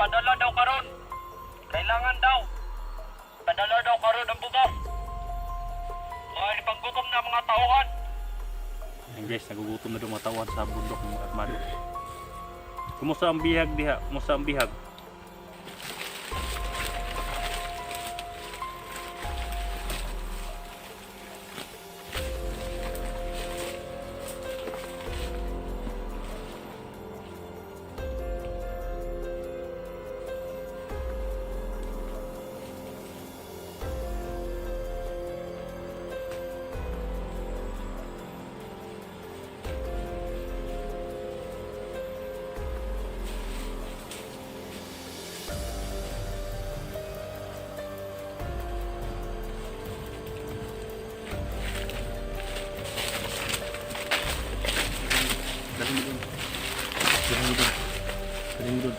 Ipadala daw karon. Kailangan daw. Padala daw karon ang bugas. Ay, paggutom na mga tauhan. Ayan guys, nagugutom na yung mga tauhan sa bundok ng mga armado. Kumusta ang bihag diha? Kumusta ang bihag? Galing mo dun. Galing mo dun. Galing mo dun.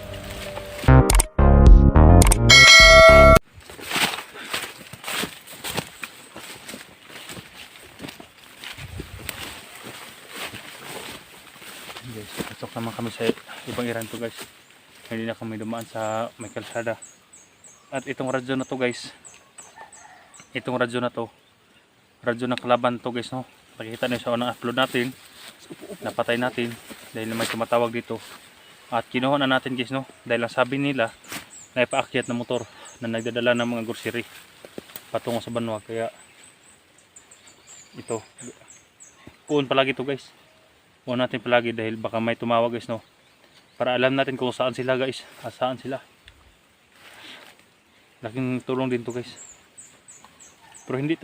Guys, pasok naman kami sa ibang iranto guys. Hindi na kami dumaan sa may kalsada. At itong radyo na to guys. Itong radyo na to. Radyo ng kalaban to guys, no. Nakikita niyo sa unang upload natin. Napatay natin dahil may tumatawag dito. At kinuha na natin guys, no. Dahil ang sabi nila na ipaakyat na motor na nagdadala ng mga grocery patungo sa Banwa. Kaya ito. Puun palagi to guys. Puun natin palagi dahil baka may tumawag guys, no. Para alam natin kung saan sila guys. Saan sila. Laking tulong din to guys. Pero hindi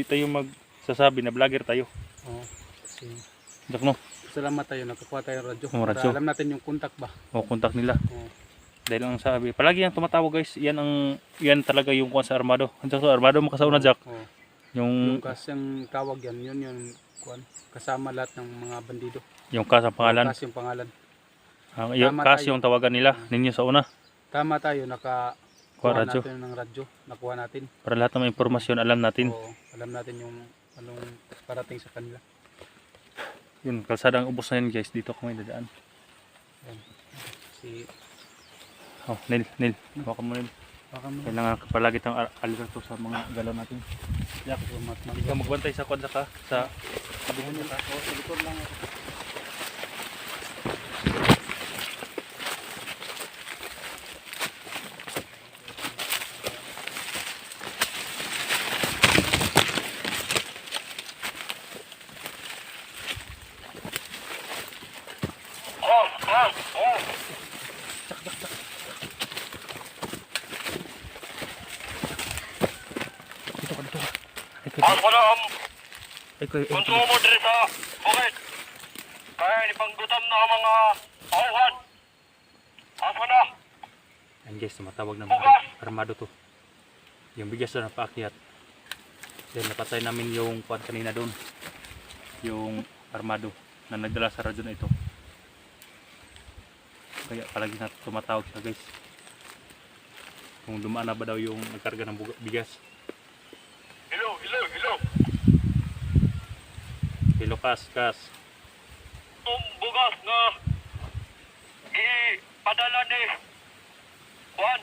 tayo magsasabi na vlogger tayo. Oo. Kasi No? salamat tayo, nakakuha tayo ng radyo. Oo, Para radyo. alam natin yung contact ba. O contact nila. Oo. Dahil ang sabi, palagi yung tumatawag guys. Yan talaga yung kuwan sa armado. Ang sa armado makasauna Jack. Oo. Yung Yung kasang tawag yan, yun yung kuwan, kasama lahat ng mga bandido. yung kas ang pangalan. Kas yung pangalan. Yung Tama kas tayo. yung tawagan nila ninyo sa una. Tama tayo, Kuha nakakuha radyo. natin ng radyo. Nakuha natin. Para lahat ng impormasyon alam natin. Oo, alam natin yung anong parating sa kanila. Yun, kalsadang ubos na yun guys. Dito kami dadaan. Yan. Si Oh, Nil. Baka mo Nil. baka mo Kailangan palagi tang alerto sa mga galaw natin. yak sumat man. Ikaw magbantay sa kwadra ka. Sa Sabihin niyo ta, sa likod lang ako. dito ka. Ako na ang Ikaw. konsumo diri sa bukid. Kaya ipanggutom na ang mga tauhan. Ako na. Ayun guys, tumatawag ng Bukas! armado to. Yung bigas na napaakyat. Then napatay namin yung kwan kanina doon. Yung armado na nagdala sa radyo na ito. Kaya palagi na tumatawag siya guys. Kung dumaan na ba daw yung nagkarga ng bigas. Hello. Hello kas. Itong bugas na ipadala ni Juan.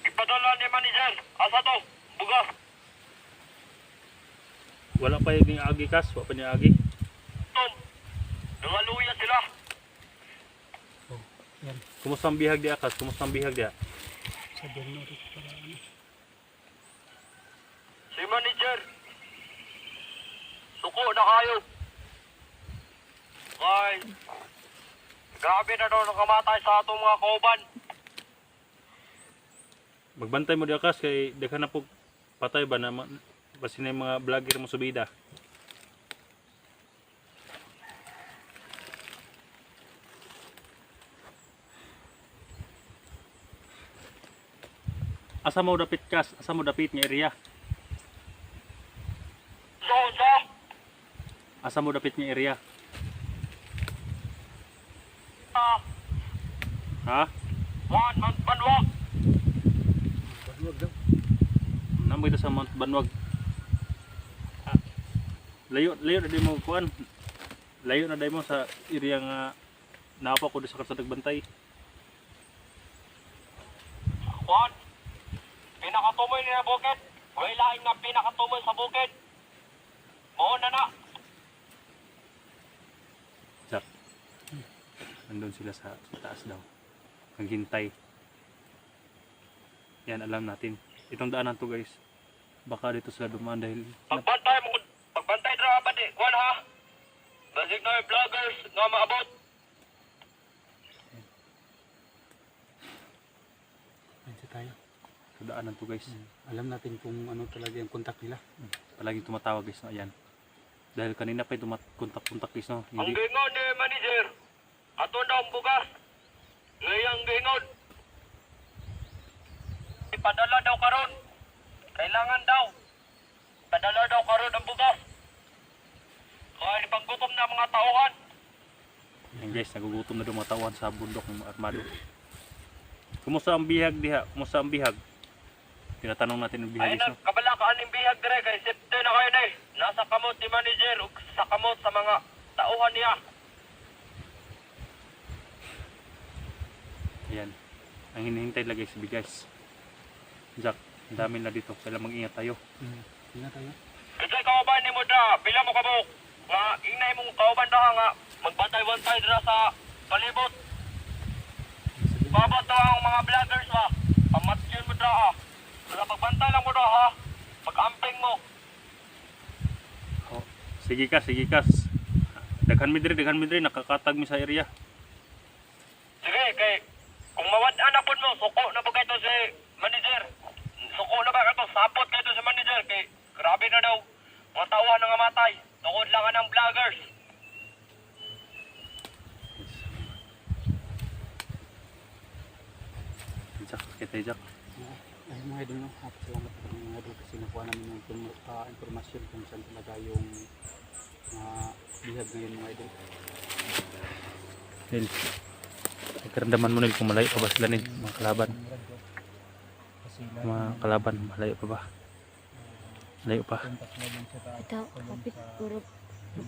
Ipadala ni manager. Asa to? Bugas. Wala pa yung agi kas. Wala pa yung agi. Tom. Nangaluya sila. Yan, Kumusta ang bihag di akas? Kumusta ang bihag di? sa January para ano. Si manager. Suko na kayo. Ay. Grabe na daw nakamatay sa atong mga kauban. Magbantay mo di akas kay dekha na po patay ba na basi na yung mga vlogger mo subida. Asa mo dapit kas? Asa mo dapit nga area? So. Asa mo dapit nga area? Ha? Juan, Banwag. Banwag daw. Namoy sa Mount Banwag. Layo na di mo kuan. Layo na di mo sa area nga Naapa ko doon sa kalsada nagbantay. Juan, pinakatumoy niya bukid. Way laing nga pinakatumoy sa bukid. Oo na na. Jack. Nandun sila sa taas daw. Naghintay. Yan, alam natin. Itong daanan to guys. Baka dito sila dumaan dahil Pagbantay dra ba di? Juan ha? Basig na yung vloggers nga maabot. Nandiyan tayo. sa daanan to guys. Alam natin kung ano talaga yung contact nila. Palaging tumatawag guys. No? Ayan. Dahil kanina pa yung kontak-kontak guys. No? Ang Hindi. gingon ni manager. Ato daw ang bugas. Ngayang gingon. Ipadala daw karon. Kailangan daw. Padala daw karon ang bugas. Kaya ipaggutom na mga tauhan. Ayan guys, nagugutom na doon mga tauhan sa bundok ng mga armado. Kumusta ang bihag diha? Kumusta ang bihag? Tinatanong natin ang bihag Ay guys. No? kabala ka aning bihag dire kay safety na kayo day. Nasa kamot ni manager ug sa kamot sa mga tauhan niya. Ayan. Ang hinihintay lang guys, bigas. Jack, ang dami na dito. Kailangan mag-ingat tayo. Ingat tayo. Kasi kauban ni mo da, pila mo kabuk. Nga inay mong kauban da nga magbantay-bantay dira sa palibot. Babot daw ang mga vloggers ba? Pamatyon mo dra ah. Wala pagbantay lang mo da ha. Mag-amping mo. Oh, sige kas. Daghan mi diri, nakakatag mi sa area. Sige, kay kung mawad-an na po mo, suko na ba kayo si manager? Suko na ba kayo? Sapot kayo si manager? Kay grabe na daw. Mga tauhan na nga matay. Tungod lang ng vloggers. Jack, kita Jack. Ay mga idol, no? Salamat po mga idol kasi nakuha namin yung informasyon kung saan talaga yung bihag ngayon mga idol. Nil. Nagkaramdaman mo Nil kung malayo pa ba sila Nil, mga kalaban. Mga kalaban, malayo pa ba? Malayo pa. Ito, kapit, puro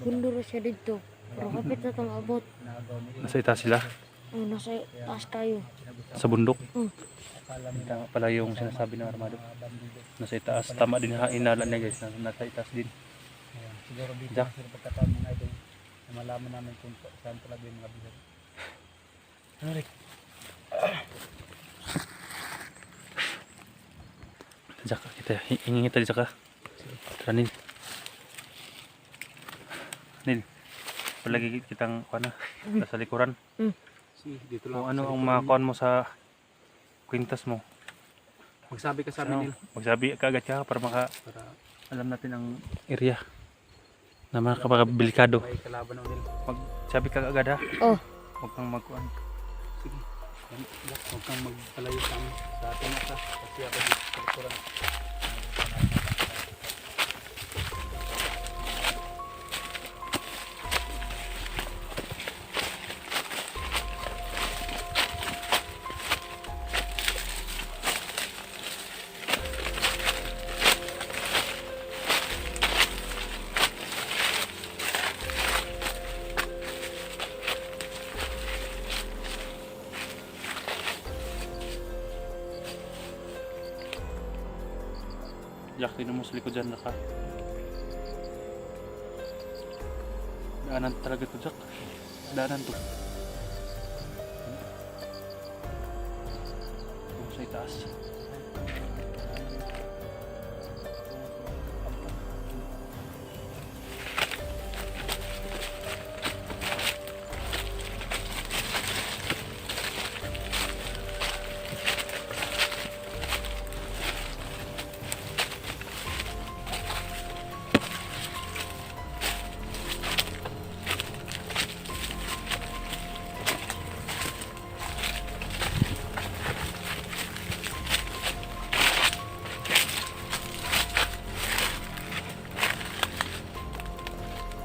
punduro siya dito. Pero kapit na itong abot. Nasa itaas sila, Oh, nasa taas tayo. sa bundok. Hmm. Tama pala yung sinasabi ng armado. Nasa itaas, tama din hinala niya guys, nasa itaas din. Siguro dito Jack. sila pagkataon mga idol na malaman namin kung saan talaga yung mga bihag. Ano Rick? Jack, kita hingi kita Jack. Tara Nil. Nil. Palagi kitang kuana sa likuran. Dito lang. Kung ano ang mga kuan mo sa kwintas mo. Magsabi ka sa amin, Nil. Magsabi ka agad ka para Para alam natin ang area na makakadelikado. may kalaban ng Nil. Magsabi ka agad ha. Oh, Huwag kang magkuan. Sige. Jack, huwag kang magpalayo sa amin. Sa atin na ka. Kasi ako dito sa likuran. Jack, tinan mo sa likod dyan naka. Daanan talaga to Jack. Daanan to. Kung sa itaas.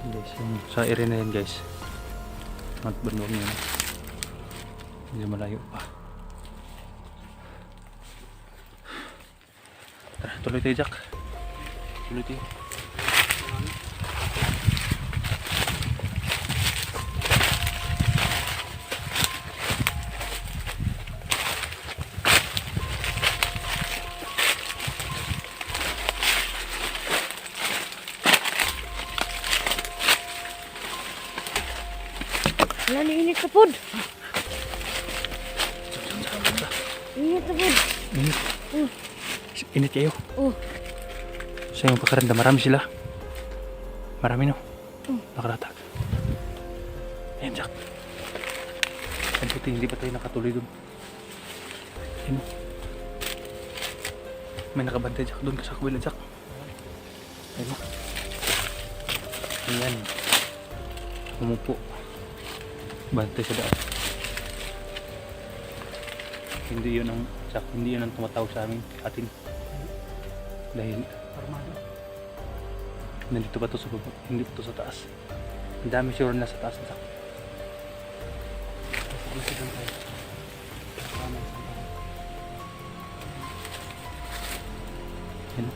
Guys, yung sa area na yan guys. Mount Bundok yun. Hindi malayo pa. Tara, tuloy tayo Jack. Tuloy tayo. Wala na init sa pod. Init sa pod. Init. Init kayo. Oh. Sa iyong pakaranda, marami sila. Marami no. Oh. Nakalatag. Ayan, Jack. Ang puti, hindi pa tayo nakatuloy dun. Ayan mo. May nakabantay, Jack. Doon ka sa kabila, Jack. Ayan mo. Ayan. Umupo. Bantay sa daan. Hindi yun ang, Jack, hindi yun ang tumatawag sa atin. Dahil Armado. nandito ba ito sa baba? Hindi pa ito sa taas. Ang dami sure na sa taas, Jack. Dito lang tayo. Tama sa tayo. Yan.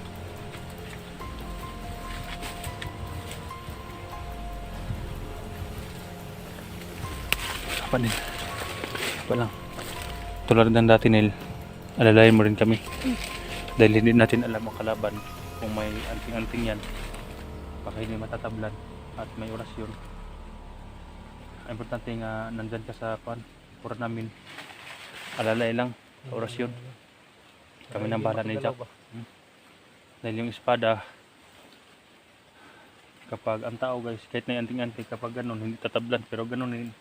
Apa din? Apa lang. Tulad ng dati, Nel, alalayan mo rin kami. Dahil hindi natin alam ang kalaban. Kung may anting-anting yan, baka hindi matatablan at may orasyon. Ang importante nga nandyan ka sa pura namin. Alalay lang sa orasyon. Kami nang bahala ni Jack. Dahil yung espada, kapag ang tao guys, kahit na anting-anting, kapag ganun, hindi tatablan. Pero ganunin,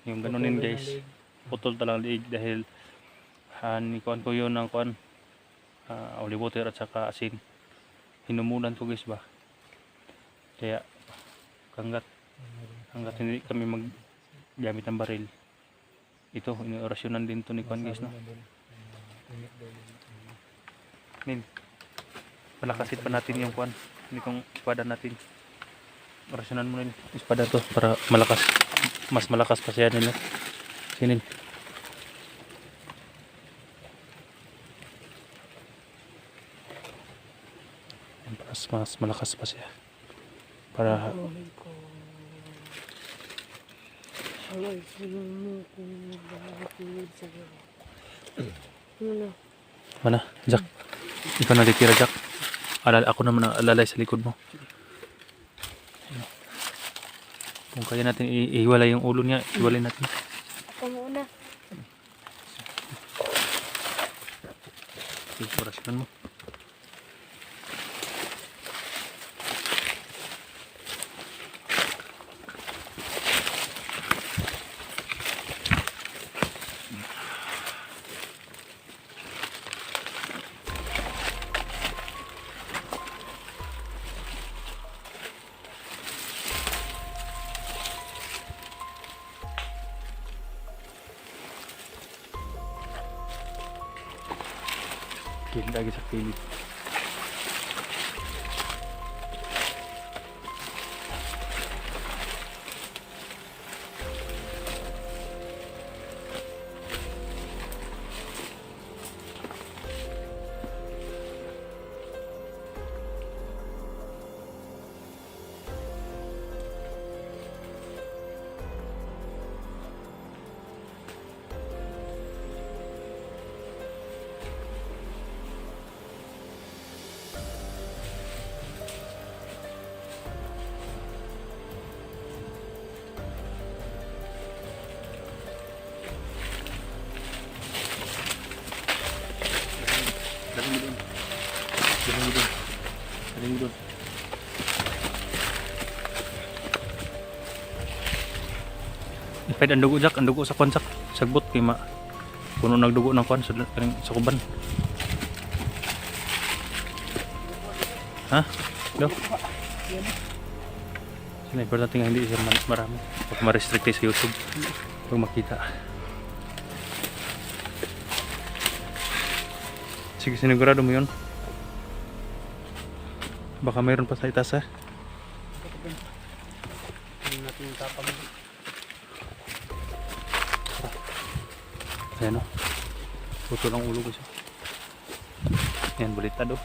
yung ganunin guys, putol talang liig dahil nikuan ko yun ng kuan, olive water at saka asin. Hinumulan ko guys ba. Kaya hanggat hindi kami maggamit ng baril, ito, iniorasyonan din to ni kuan guys, no? Nin, palakasin pa natin yung kuan, hindi kong espada natin. Orasyonan mo rin espada to para malakas, mas malakas pa siya nila. Sinin. Mas malakas pa siya. Para Alay, sino mo kung nagbabalakilid sa gawa. Muna. mana, Jack. Ikaw na litira, Jack. Ako naman ang alalay sa likod mo. Kung kaya natin ihiwalay yung ulo niya, ihiwalay natin. Ako muna. Orasyonan mo. Kilid lagi sa kilid. Galing mo dun. Galing mo dun. Galing mo dun. Ipahid ang dugo, Jack. Ang dugo sa kwan, Jack. Sagbot kay ma. Puno nagdugo ng kwan sa kuban. Ha? Do? Sila, importante nga hindi siya marami. Pag ma-restricte sa YouTube. Pag makita. Sige, sinigurado mo yun. Baka mayroon pa sa itaas, ha? Hindi natin yung tapang. Ayan o. Putol ang ulo ko siya. Ayan, balitado.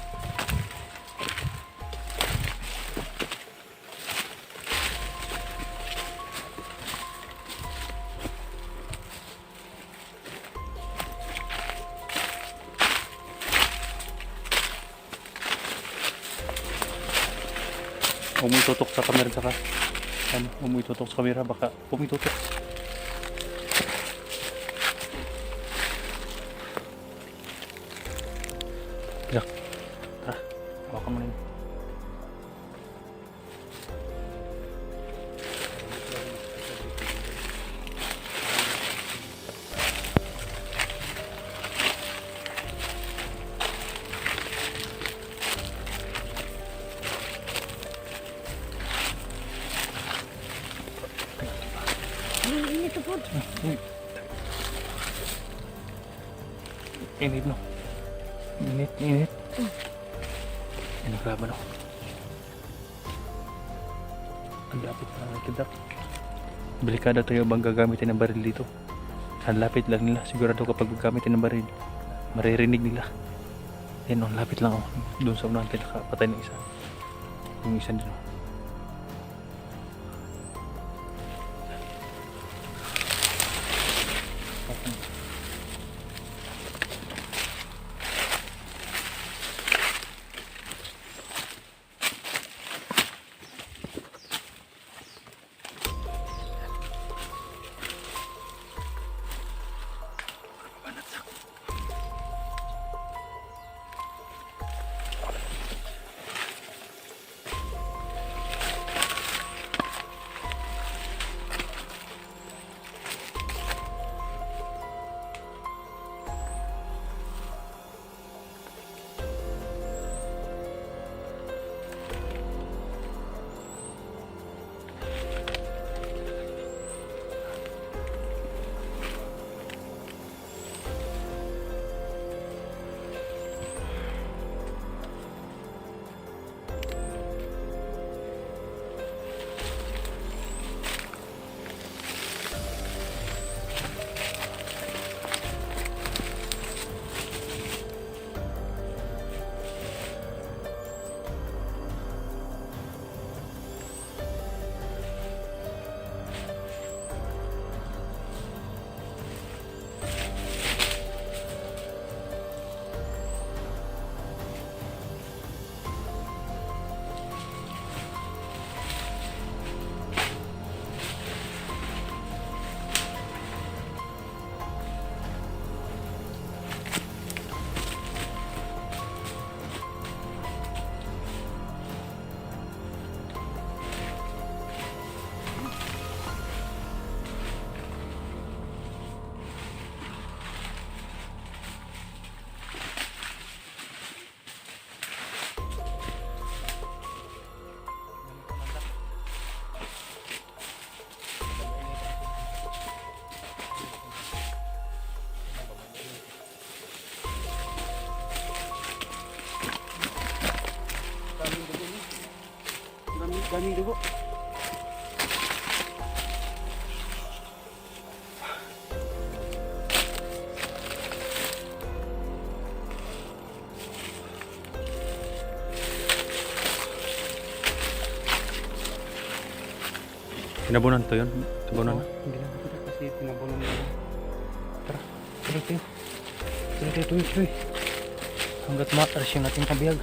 Huwag mo itutok sa camera, saka huwag mo itutok sa camera, baka huwag mo itutok. Baka mo rin. Ini ito po. Init no. Init. Ano grabe no. Ang lapit na nakikidak. Delikado tayo bang gagamitin ng baril dito. Ang lapit lang nila. Sigurado kapag gagamitin ng baril, maririnig nila. Yan ang lapit lang oh. Doon sa unahan tayo nakapatay ng isa. Yung isa din oh. Daming dugo. Tinabunan to yun. Tabunan na. Hindi na kita kasi tinabunan na. Tara, tuloy tayo. Tuloy tayo, tuloy. Hanggat maatas yung ating kabiyag.